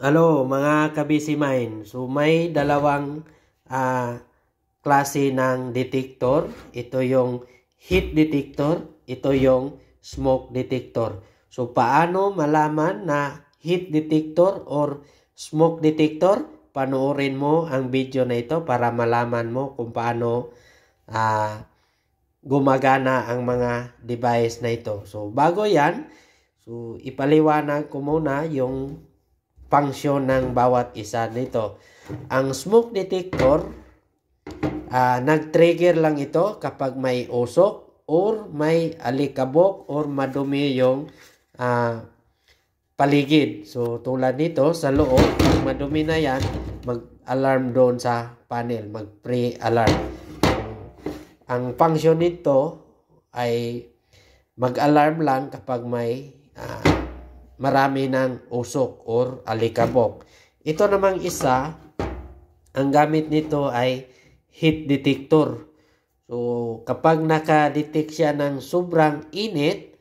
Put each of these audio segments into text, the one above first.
Hello mga kabisi mine. So may dalawang klase ng detector. Ito yung heat detector, ito yung smoke detector. So paano malaman na heat detector or smoke detector? Panoorin mo ang video na ito para malaman mo kung paano gumagana ang mga device na ito. So bago yan, so ipaliwanag ko muna yung function ng bawat isa nito. Ang smoke detector, nag-trigger lang ito kapag may usok or may alikabok or madumi yung paligid. So tulad nito sa loob, pag madumi na yan, mag-alarm doon sa panel, mag-pre-alarm. Ang function nito ay mag-alarm lang kapag may marami ng usok or alikabok. Ito namang isa, ang gamit nito ay heat detector. So, kapag nakadetect siya ng sobrang init,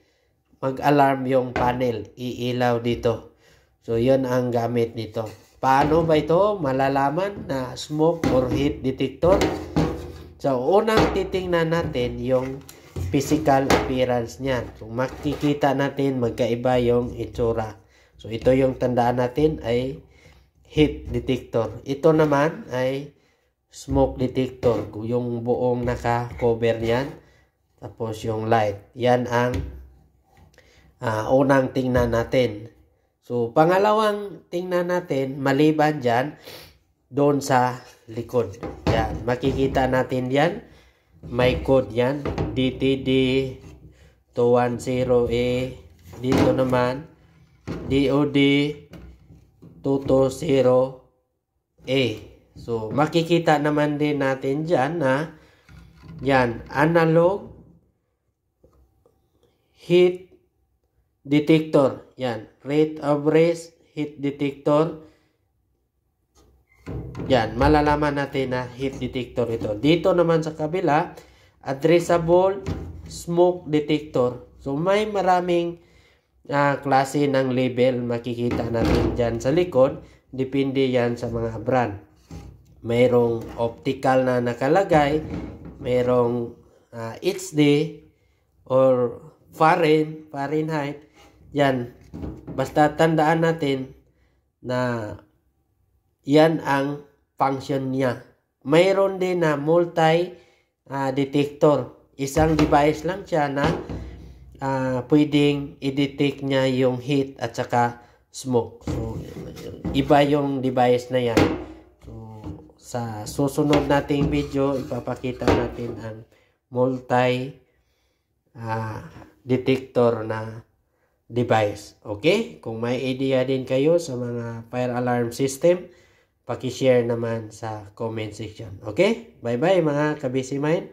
mag-alarm yung panel, iilaw dito. So, yun ang gamit nito. Paano ba ito malalaman na smoke or heat detector? So, unang titingnan natin yung physical appearance niyan. So, makikita natin magkaiba yung itsura. So, ito yung tandaan natin ay heat detector. Ito naman ay smoke detector. Yung buong naka-cover niyan. Tapos yung light. Yan ang unang tingnan natin. So, pangalawang tingnan natin, maliban dyan, doon sa likod. Yan. Makikita natin yan. May code yan, DTD210A. Dito naman, DOD220A. So, makikita naman din natin dyan na yan, analog heat detector. Yan, rate of race heat detector. Yan, malalaman natin na heat detector ito. Dito naman sa kabila, addressable smoke detector. So, may maraming klase ng label makikita natin dyan sa likod. Depende yan sa mga brand. Mayroong optical na nakalagay, mayroong HD or Fahrenheit. Yan, basta tandaan natin na yan ang function niya. Mayroon din na multi-detector. Isang device lang siya na pwedeng i-detect niya yung heat at saka smoke. So, iba yung device na yan. So, sa susunod nating video, ipapakita natin ang multi-detector na device. Okay? Kung may idea din kayo sa mga fire alarm system, paki-share naman sa comment section. Okay? Bye-bye mga kabisi mine.